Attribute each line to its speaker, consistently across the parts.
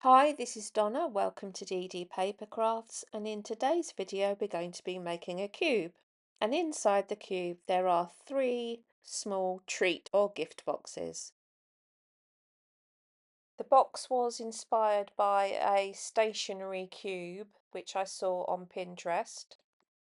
Speaker 1: Hi, this is Donna. Welcome to DD Paper Crafts, and in today's video we're going to be making a cube. And inside the cube there are three small treat or gift boxes. The box was inspired by a stationery cube which I saw on Pinterest.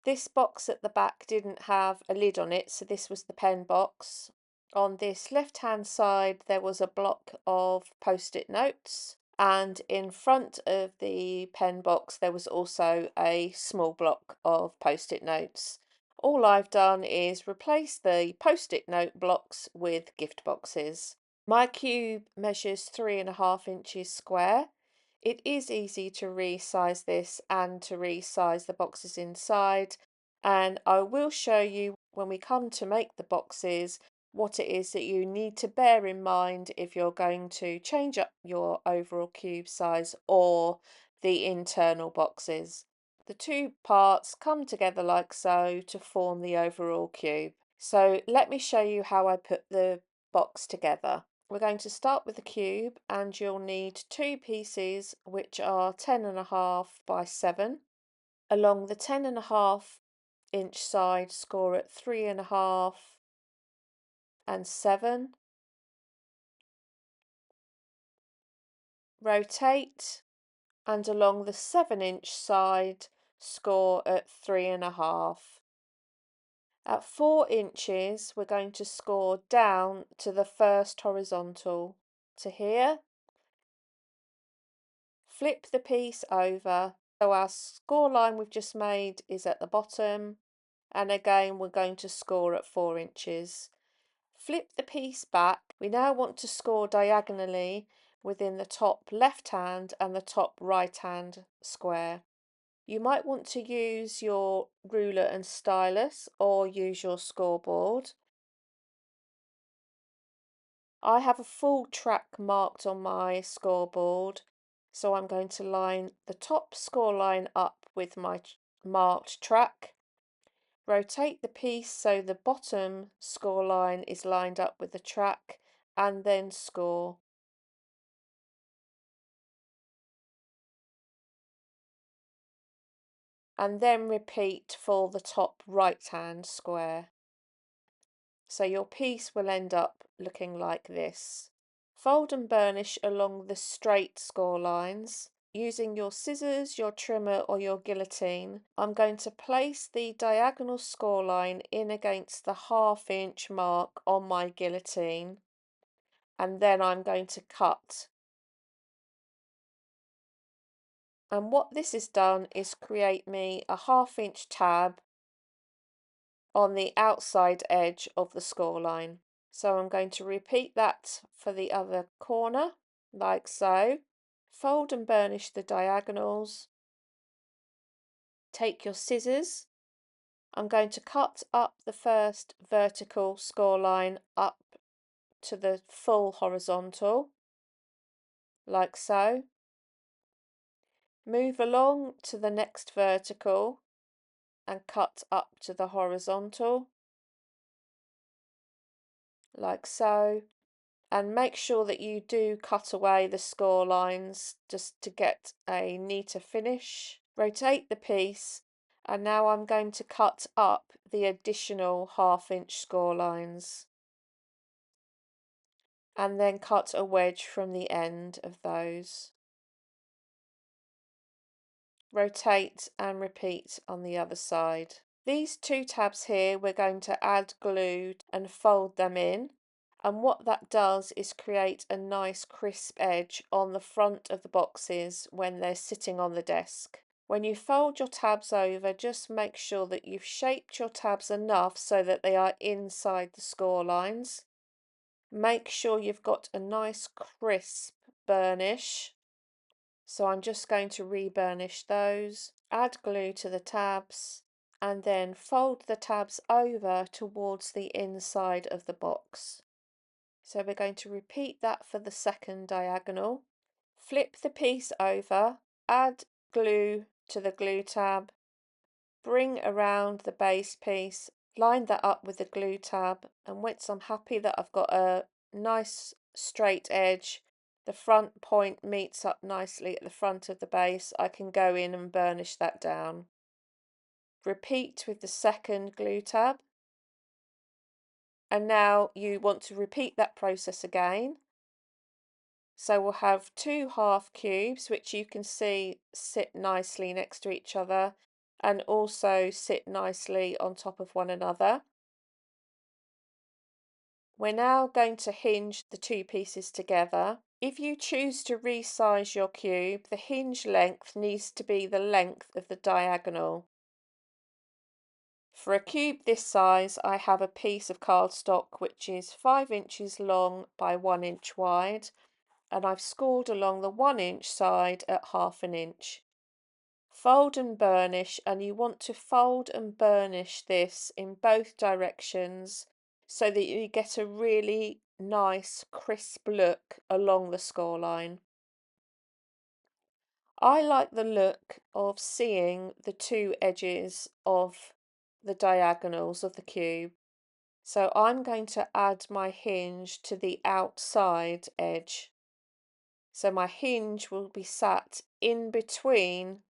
Speaker 1: This box at the back didn't have a lid on it, so this was the pen box. On this left-hand side there was a block of post-it notes, and in front of the pen box there was also a small block of post-it notes. All I've done is replace the post-it note blocks with gift boxes. My cube measures 3.5 inches square. It is easy to resize this and to resize the boxes inside, and I will show you when we come to make the boxes what it is that you need to bear in mind if you're going to change up your overall cube size or the internal boxes. The two parts come together like so to form the overall cube. So let me show you how I put the box together. We're going to start with the cube, and you'll need two pieces which are 10.5 by 7. Along the 10.5 inch side, score at 3.5 and 7. Rotate, and along the 7-inch side, score at 3.5. At 4 inches, we're going to score down to the first horizontal to here. Flip the piece over, so our score line we've just made is at the bottom, and again we're going to score at 4 inches. Flip the piece back. We now want to score diagonally within the top left hand and the top right hand square. You might want to use your ruler and stylus or use your scoreboard. I have a full track marked on my scoreboard, so I'm going to line the top score line up with my marked track. Rotate the piece so the bottom score line is lined up with the track, and then score. And then repeat for the top right hand square. So your piece will end up looking like this. Fold and burnish along the straight score lines. Using your scissors, your trimmer or your guillotine, I'm going to place the diagonal score line in against the 1/2 inch mark on my guillotine, and then I'm going to cut. And what this has done is create me a 1/2 inch tab on the outside edge of the score line. So I'm going to repeat that for the other corner, like so. Fold and burnish the diagonals. Take your scissors. I'm going to cut up the first vertical score line up to the full horizontal, like so. Move along to the next vertical and cut up to the horizontal, like so. And make sure that you do cut away the score lines just to get a neater finish. Rotate the piece, and now I'm going to cut up the additional 1/2 inch score lines, and then cut a wedge from the end of those. Rotate and repeat on the other side. These two tabs here, we're going to add glue and fold them in. And what that does is create a nice crisp edge on the front of the boxes when they're sitting on the desk. When you fold your tabs over, just make sure that you've shaped your tabs enough so that they are inside the score lines. Make sure you've got a nice crisp burnish. So I'm just going to re-burnish those, add glue to the tabs, and then fold the tabs over towards the inside of the box. So we're going to repeat that for the second diagonal. Flip the piece over, add glue to the glue tab, bring around the base piece, line that up with the glue tab, and once I'm happy that I've got a nice straight edge, the front point meets up nicely at the front of the base, I can go in and burnish that down. Repeat with the second glue tab. And now you want to repeat that process again. So we'll have two half cubes, which you can see sit nicely next to each other and also sit nicely on top of one another. We're now going to hinge the two pieces together. If you choose to resize your cube, the hinge length needs to be the length of the diagonal. For a cube this size, I have a piece of cardstock which is 5 inches long by 1 inch wide, and I've scored along the 1 inch side at 1/2 inch. Fold and burnish, and you want to fold and burnish this in both directions so that you get a really nice crisp look along the score line. I like the look of seeing the two edges of the diagonals of the cube. So I'm going to add my hinge to the outside edge. So my hinge will be sat in between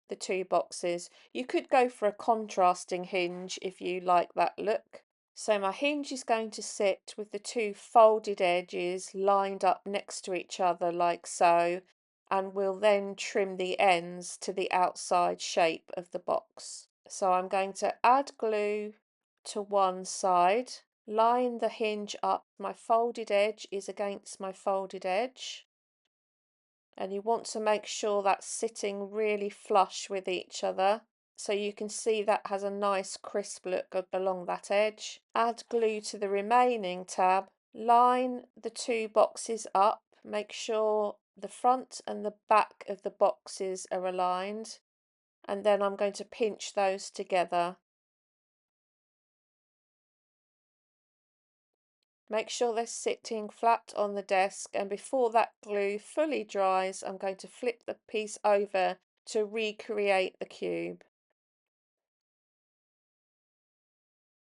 Speaker 1: the two boxes. You could go for a contrasting hinge if you like that look. So my hinge is going to sit with the two folded edges lined up next to each other like so, and we'll then trim the ends to the outside shape of the box. So I'm going to add glue to one side, line the hinge up. My folded edge is against my folded edge, and you want to make sure that's sitting really flush with each other. So you can see that has a nice crisp look along that edge. Add glue to the remaining tab, line the two boxes up, make sure the front and the back of the boxes are aligned, and then I'm going to pinch those together. Make sure they're sitting flat on the desk, and before that glue fully dries, I'm going to flip the piece over to recreate the cube.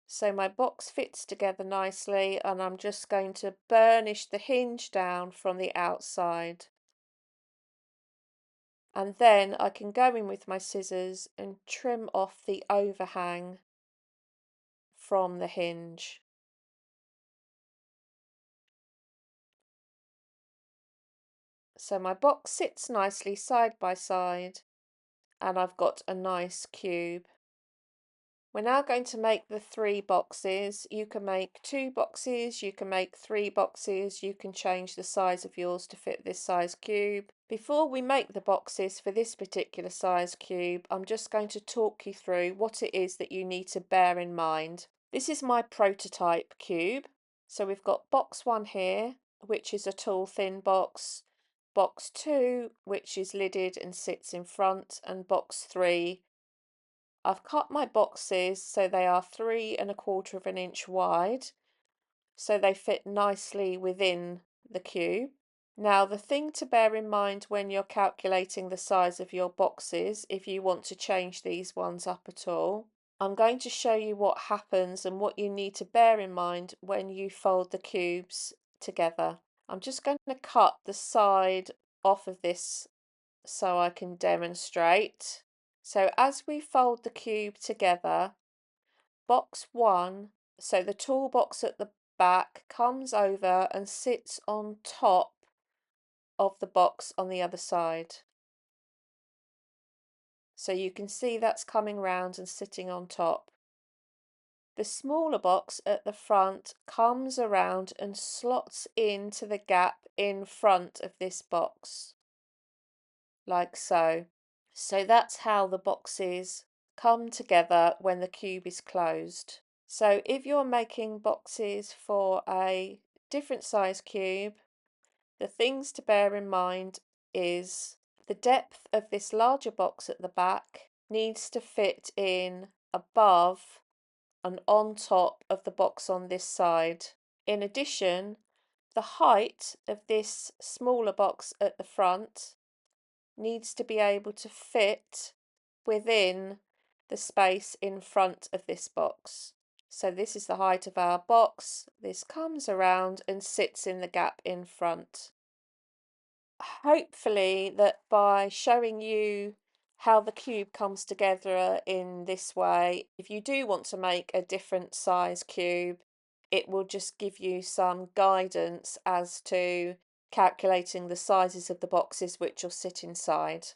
Speaker 1: So my box fits together nicely, and I'm just going to burnish the hinge down from the outside. And then I can go in with my scissors and trim off the overhang from the hinge. So my box sits nicely side by side, and I've got a nice cube. We're now going to make the 3 boxes. You can make 2 boxes, you can make 3 boxes, you can change the size of yours to fit this size cube. Before we make the boxes for this particular size cube, I'm just going to talk you through what it is that you need to bear in mind. This is my prototype cube. So we've got box 1 here, which is a tall thin box, box 2, which is lidded and sits in front, and box 3. I've cut my boxes so they are 3 1/4 of an inch wide, so they fit nicely within the cube. Now, the thing to bear in mind when you're calculating the size of your boxes, if you want to change these ones up at all, I'm going to show you what happens and what you need to bear in mind when you fold the cubes together. I'm just going to cut the side off of this so I can demonstrate. So as we fold the cube together, box 1, so the tall box at the back comes over and sits on top of the box on the other side. So you can see that's coming round and sitting on top. The smaller box at the front comes around and slots into the gap in front of this box, like so. So that's how the boxes come together when the cube is closed. So if you're making boxes for a different size cube, the things to bear in mind is the depth of this larger box at the back needs to fit in above and on top of the box on this side. In addition, the height of this smaller box at the front needs to be able to fit within the space in front of this box. So this is the height of our box. This comes around and sits in the gap in front. hopefully that by showing you how the cube comes together in this way, if you do want to make a different size cube, it will just give you some guidance as to calculating the sizes of the boxes which will sit inside.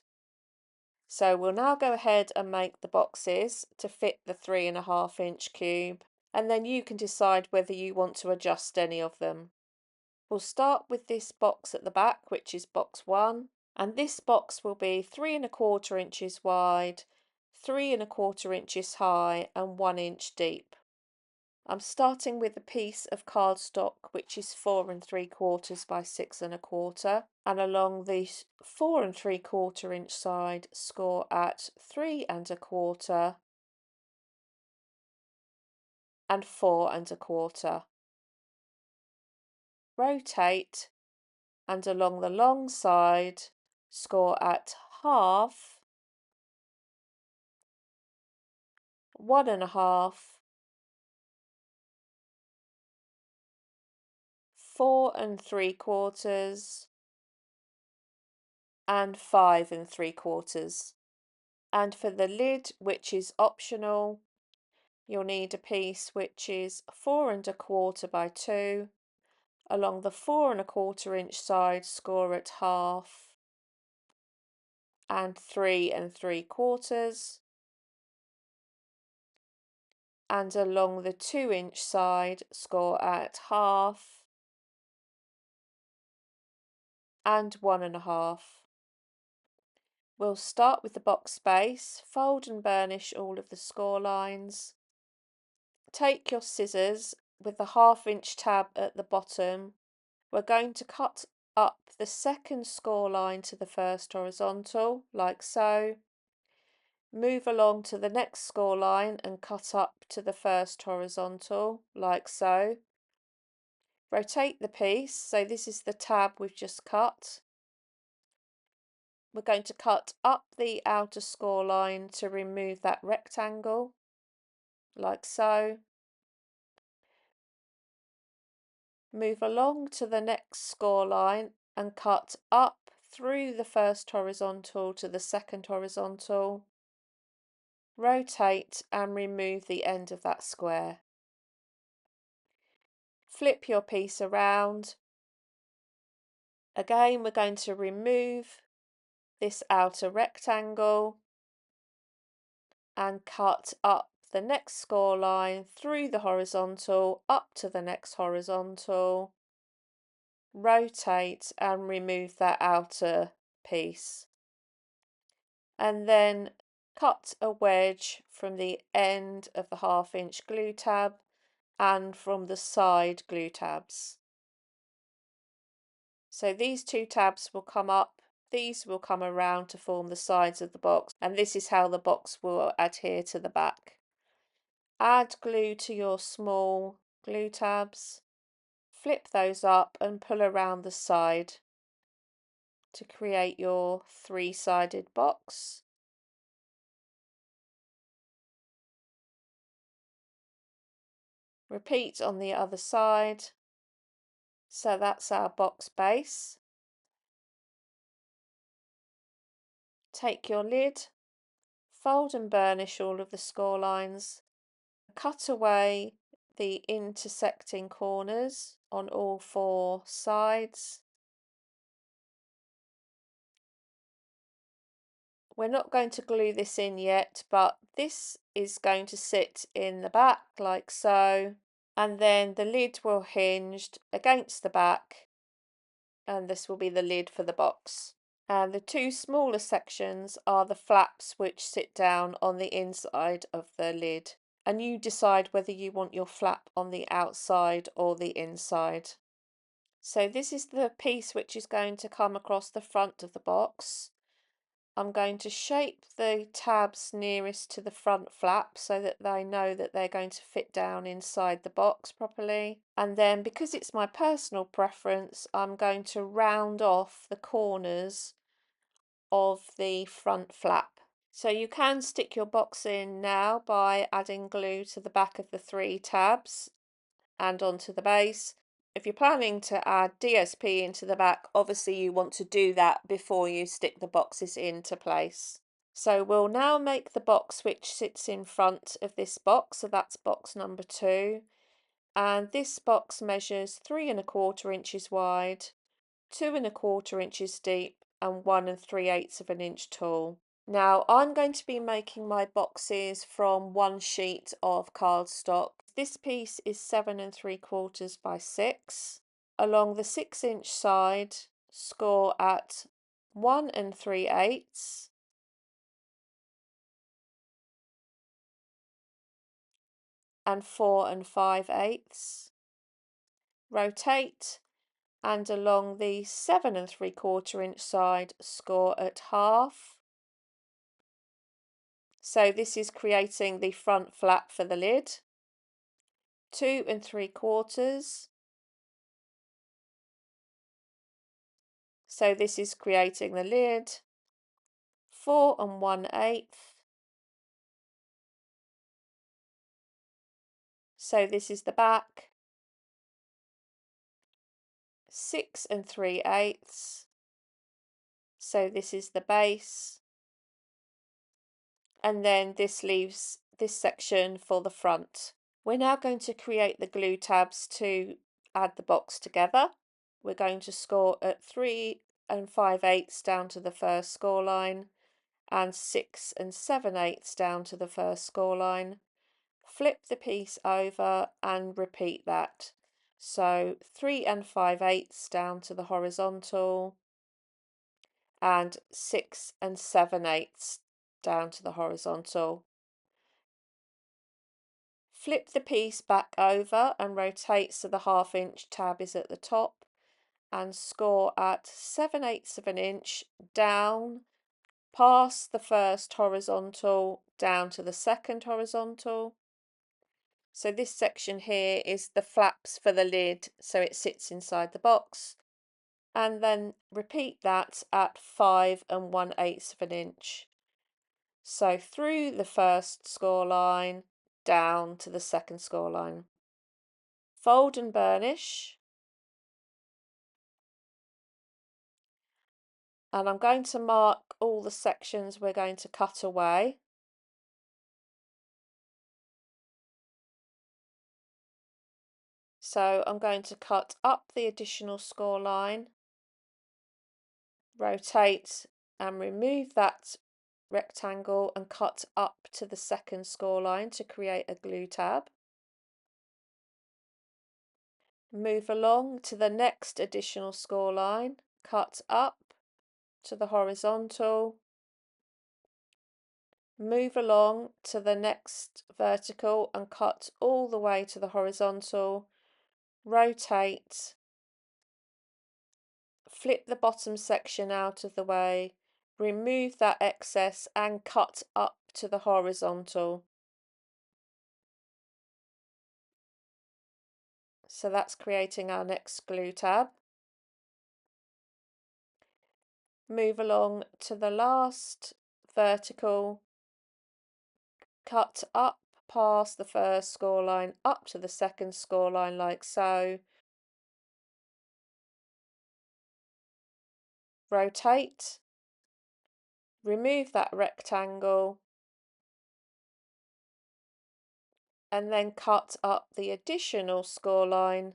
Speaker 1: So we'll now go ahead and make the boxes to fit the 3.5-inch cube, and then you can decide whether you want to adjust any of them. We'll start with this box at the back, which is box 1, and this box will be 3.25 inches wide, 3.25 inches high, and 1 inch deep. I'm starting with a piece of cardstock which is 4.75 by 6.25, and along the 4.75 inch side score at 3.25 and 4.25. Rotate, and along the long side score at half, 1.5, 4.75, and 5.75. And for the lid, which is optional, you'll need a piece which is 4.25 by 2. Along the 4.25 inch side score at half and 3.75, and along the 2-inch side score at half and 1.5. We'll start with the box base, fold and burnish all of the score lines. Take your scissors with the 1/2-inch tab at the bottom. We're going to cut up the second score line to the first horizontal, like so. Move along to the next score line and cut up to the first horizontal, like so. Rotate the piece, so this is the tab we've just cut. We're going to cut up the outer score line to remove that rectangle, like so. Move along to the next score line and cut up through the first horizontal to the second horizontal. Rotate and remove the end of that square. Flip your piece around. Again, we're going to remove this outer rectangle and cut up the next score line through the horizontal up to the next horizontal. Rotate and remove that outer piece. And then cut a wedge from the end of the 1/2-inch glue tab and from the side glue tabs. So these two tabs will come up, these will come around to form the sides of the box, and this is how the box will adhere to the back. Add glue to your small glue tabs, flip those up and pull around the side to create your 3-sided box. Repeat on the other side. So that's our box base. Take your lid, fold and burnish all of the score lines, cut away the intersecting corners on all 4 sides. We're not going to glue this in yet, but this is going to sit in the back like so, and then the lid will hinge against the back, and this will be the lid for the box. And the 2 smaller sections are the flaps which sit down on the inside of the lid. And you decide whether you want your flap on the outside or the inside. So this is the piece which is going to come across the front of the box. I'm going to shape the tabs nearest to the front flap so that they know that they're going to fit down inside the box properly. And then because it's my personal preference, I'm going to round off the corners of the front flap. So you can stick your box in now by adding glue to the back of the 3 tabs and onto the base, If you're planning to add DSP into the back, obviously you want to do that before you stick the boxes into place. So we'll now make the box which sits in front of this box, so that's box number 2. And this box measures 3¼ inches wide, 2¼ inches deep, and 1 3/8 inch tall. Now I'm going to be making my boxes from 1 sheet of cardstock. This piece is 7¾ by 6. Along the 6-inch side, score at 1 3/8 and 4 5/8. Rotate, and along the 7¾ inch side, score at half. So this is creating the front flap for the lid. 2 3/4. So this is creating the lid. 4 1/8. So this is the back. 6 3/8. So this is the base. And then this leaves this section for the front. We're now going to create the glue tabs to add the box together. We're going to score at 3 5/8 down to the first score line and 6 7/8 down to the first score line. Flip the piece over and repeat that. So 3 5/8 down to the horizontal and 6 7/8 down to the horizontal. Flip the piece back over and rotate so the 1/2 inch tab is at the top, and score at 7/8 inch down past the first horizontal down to the second horizontal. So this section here is the flaps for the lid, so it sits inside the box, and then repeat that at 5 1/8 inch. So through the first score line down to the second score line. Fold and burnish. And I'm going to mark all the sections we're going to cut away. So I'm going to cut up the additional score line, rotate and remove that rectangle and cut up to the second score line to create a glue tab. Move along to the next additional score line, cut up to the horizontal, move along to the next vertical and cut all the way to the horizontal, rotate, flip the bottom section out of the way, remove that excess and cut up to the horizontal. So that's creating our next glue tab. Move along to the last vertical, cut up past the first score line up to the second score line like so. Rotate, remove that rectangle, and then cut up the additional score line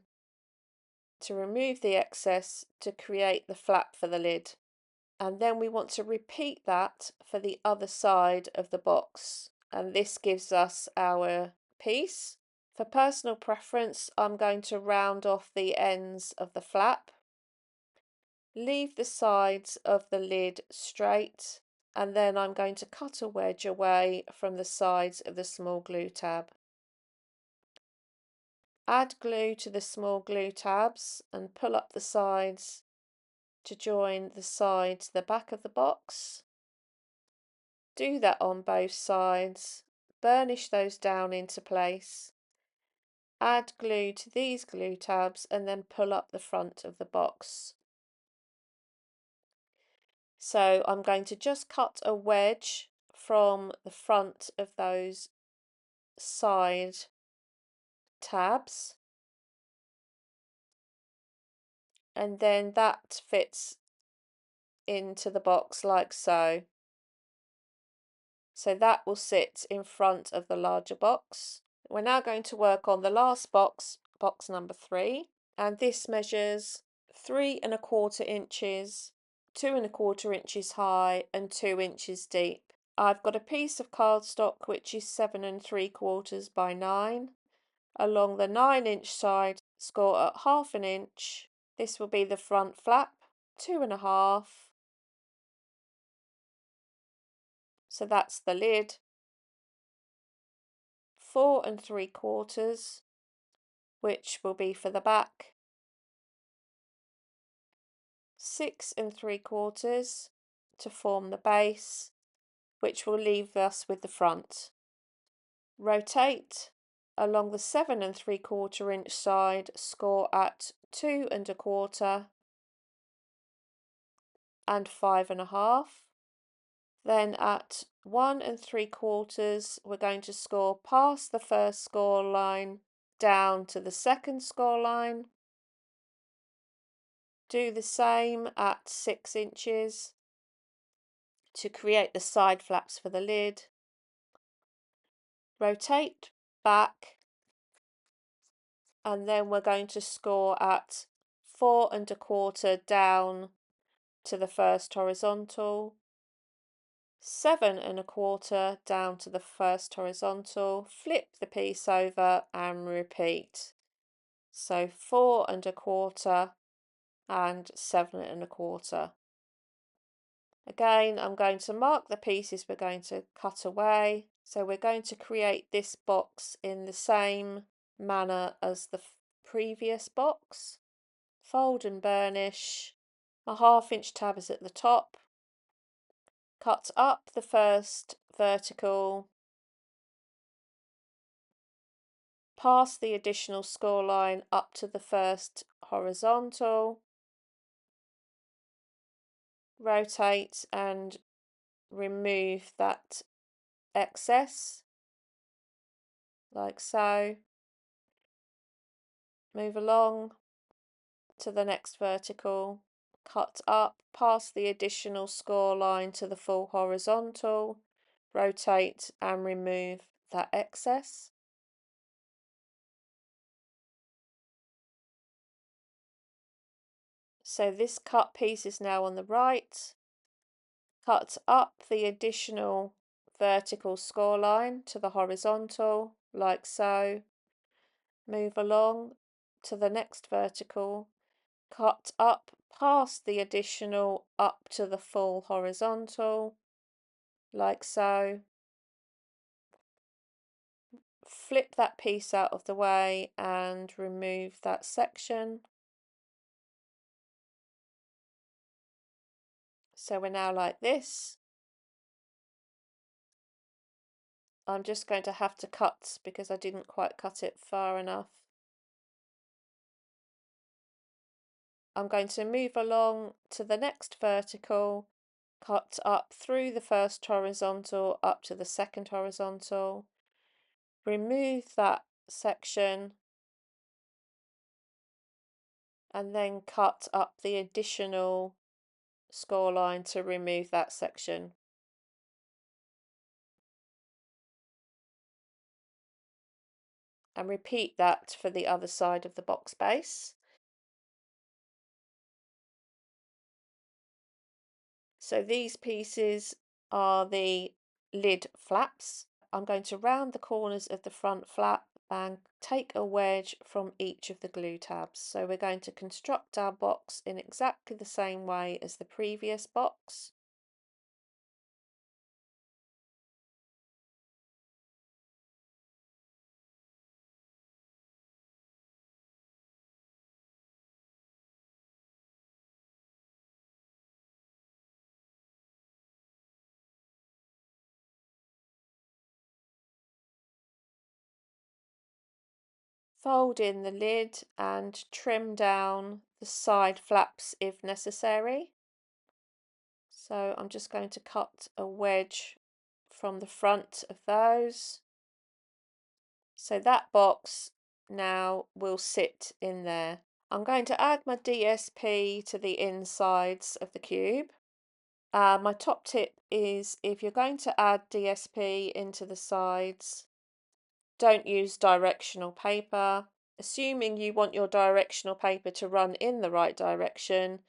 Speaker 1: to remove the excess to create the flap for the lid. And then we want to repeat that for the other side of the box, and this gives us our piece. For personal preference, I'm going to round off the ends of the flap, leave the sides of the lid straight, and then I'm going to cut a wedge away from the sides of the small glue tab. Add glue to the small glue tabs and pull up the sides to join the side to the back of the box. Do that on both sides. Burnish those down into place. Add glue to these glue tabs and then pull up the front of the box. So I'm going to just cut a wedge from the front of those side tabs. and then that fits into the box like so. So that will sit in front of the larger box. We're now going to work on the last box, box number 3, and this measures 3¼ inches, 2¼ inches high and 2 inches deep. I've got a piece of cardstock which is 7¾ by 9. Along the 9-inch side, score at ½ inch. This will be the front flap, 2½. So that's the lid. 4¾ which will be for the back, 6¾ to form the base, which will leave us with the front. Rotate along the 7¾ inch side, score at 2¼ and 5½. Then at 1¾ we're going to score past the first score line down to the second score line. Do the same at 6 inches to create the side flaps for the lid. Rotate back, and then we're going to score at 4¼ down to the first horizontal, 7¼ down to the first horizontal, flip the piece over and repeat. So 4¼ and 7¼ Again, I'm going to mark the pieces we're going to cut away. So we're going to create this box in the same manner as the previous box. Fold and burnish. My ½ inch tab is at the top. Cut up the first vertical. Pass the additional score line up to the first horizontal. Rotate and remove that excess like so. Move along to the next vertical, cut up past the additional score line to the full horizontal, rotate and remove that excess. So this cut piece is now on the right. Cut up the additional vertical score line to the horizontal like so. Move along to the next vertical, cut up past the additional up to the full horizontal like so. Flip that piece out of the way and remove that section. So we're now like this. I'm just going to have to cut because I didn't quite cut it far enough. I'm going to move along to the next vertical, cut up through the first horizontal up to the second horizontal, remove that section, and then cut up the additional score line to remove that section. And repeat that for the other side of the box base. So these pieces are the lid flaps. I'm going to round the corners of the front flap and take a wedge from each of the glue tabs. So we're going to construct our box in exactly the same way as the previous box. Fold in the lid and trim down the side flaps if necessary. So I'm just going to cut a wedge from the front of those. So that box now will sit in there. I'm going to add my DSP to the insides of the cube. My top tip is if you're going to add DSP into the sides, don't use directional paper. Assuming you want your directional paper to run in the right direction,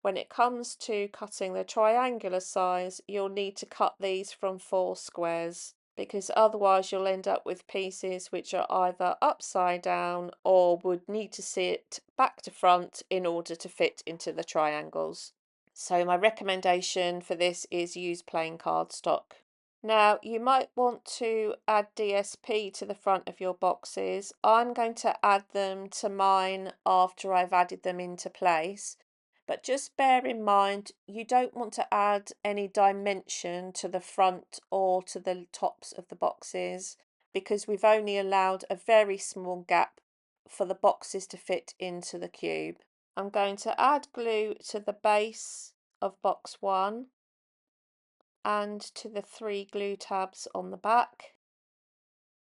Speaker 1: when it comes to cutting the triangular size, you'll need to cut these from 4 squares, because otherwise you'll end up with pieces which are either upside down or would need to sit back to front in order to fit into the triangles. So my recommendation for this is use plain cardstock. Now you might want to add DSP to the front of your boxes. I'm going to add them to mine after I've added them into place. But just bear in mind, you don't want to add any dimension to the front or to the tops of the boxes, because we've only allowed a very small gap for the boxes to fit into the cube. I'm going to add glue to the base of box 1 and to the 3 glue tabs on the back,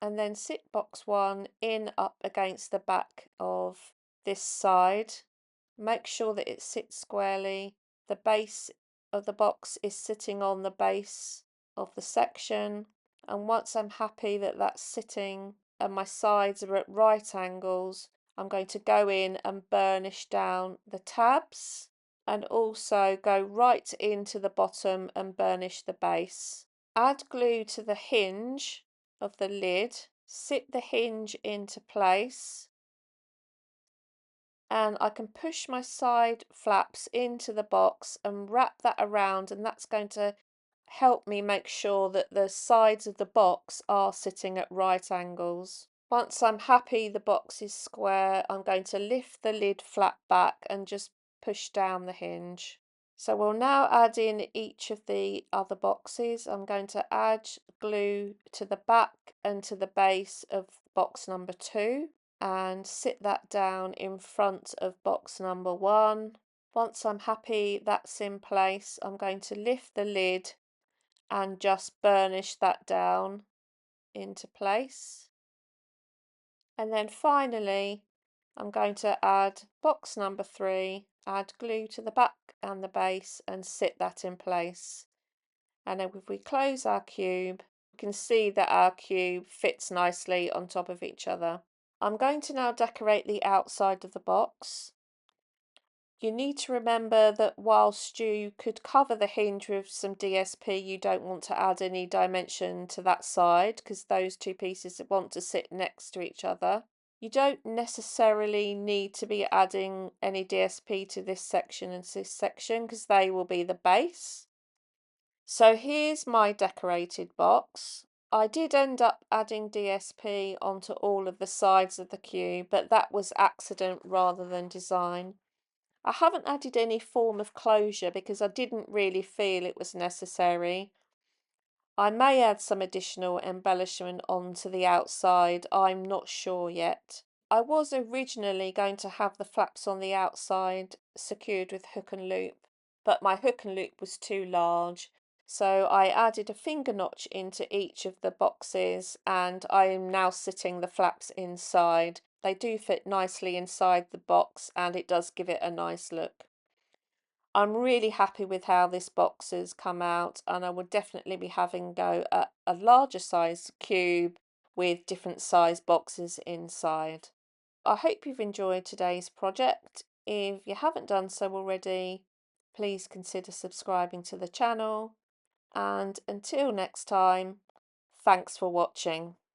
Speaker 1: and then sit box 1 in up against the back of this side. Make sure that it sits squarely. The base of the box is sitting on the base of the section, and once I'm happy that that's sitting and my sides are at right angles, I'm going to go in and burnish down the tabs and also go right into the bottom and burnish the base. Add glue to the hinge of the lid, sit the hinge into place, and I can push my side flaps into the box and wrap that around, and that's going to help me make sure that the sides of the box are sitting at right angles. Once I'm happy the box is square, I'm going to lift the lid flat back and just push down the hinge. So we'll now add in each of the other boxes. I'm going to add glue to the back and to the base of box number 2 and sit that down in front of box number 1. Once I'm happy that's in place, I'm going to lift the lid and just burnish that down into place. And then finally, I'm going to add box number 3, add glue to the back and the base and sit that in place. And then if we close our cube, you can see that our cube fits nicely on top of each other. I'm going to now decorate the outside of the box. You need to remember that whilst you could cover the hinge with some DSP, you don't want to add any dimension to that side because those two pieces want to sit next to each other. You don't necessarily need to be adding any DSP to this section and this section because they will be the base. So here's my decorated box. I did end up adding DSP onto all of the sides of the cube, but that was accident rather than design. I haven't added any form of closure because I didn't really feel it was necessary. I may add some additional embellishment onto the outside, I'm not sure yet. I was originally going to have the flaps on the outside secured with hook and loop, but my hook and loop was too large. So I added a finger notch into each of the boxes and I am now sitting the flaps inside. They do fit nicely inside the box and it does give it a nice look. I'm really happy with how this box has come out, and I would definitely be having go at a larger size cube with different size boxes inside. I hope you've enjoyed today's project. If you haven't done so already, please consider subscribing to the channel, and until next time, thanks for watching.